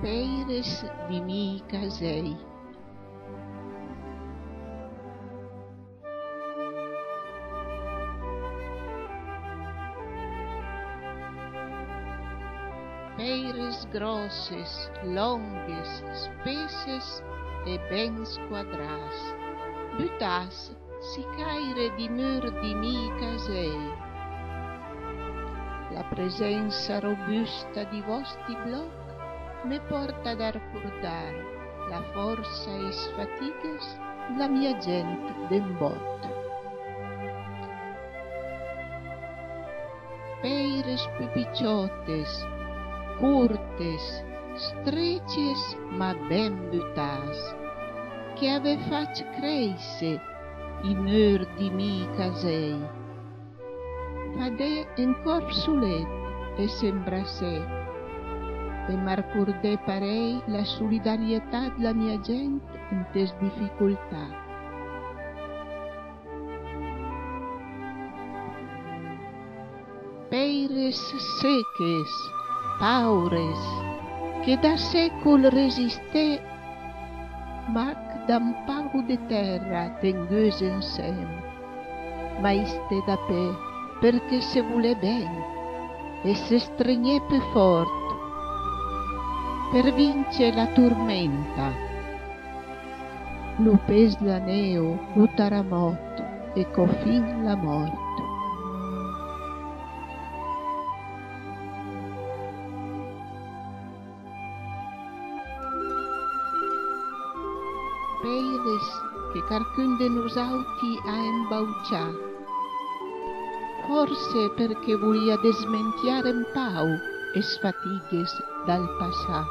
Peires di mi casei. Peires grosses, longues, spesses e ben squadras, butas si caire di mur di mi casei. La presenza robusta di vostri bloc me porta a recordar la força e as fatigas la mia gente d'embot. Peires pipicciotes, curtes, streches ma ben butas, che ave fac cresce i mur di mi casei. Fade en corp solet e sembra sé, e m'arcordè parei la solidarietà della mia gente in tes difficoltà. Peires seques, paures, che da secol resisté, ma d'un pau de terra tengues ensem, ma iste da pe, perché se vule ben, e se stregnè pe fort, per vince la tormenta. Lu pes la neo, lu taramot, e cofin la mort. Peires che carcun de nosauti ha embaucià, forse perché volia desmentiare un pau es fatigues dal passà.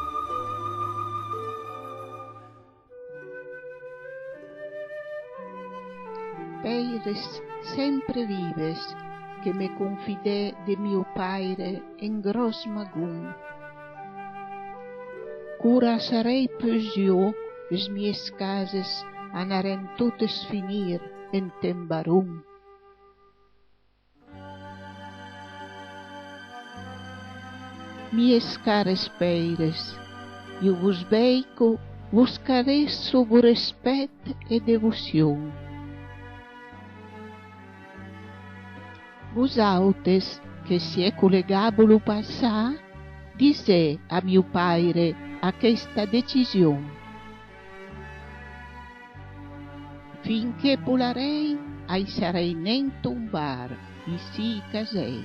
Peires sempre vives, che me confidè de mio paire en gros magum. Cura sarei pesio, es mies cases anaren totes finir en tembarum. Mies cares peires, io vos beico, vos caresso vo respet e devoción. Vos autes, che sie collegabolo passà, dise a mio paire aquesta decision. Finché polarei, ai sarei nen tombar, i si casei.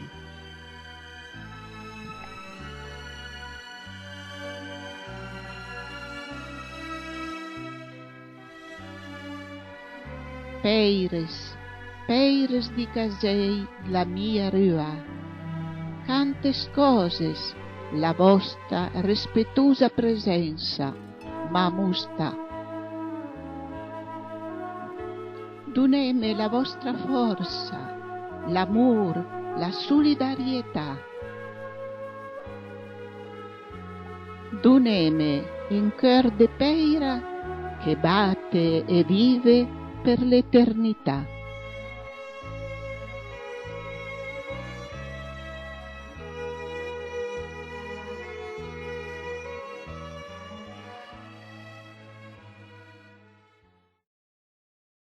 Peires, peires di casei la mia rua, cantes coses la vostra rispettosa presenza m'amusta. Doneme la vostra forza, l'amor, la solidarietà. Doneme un cœur de peira che batte e vive per l'eternità.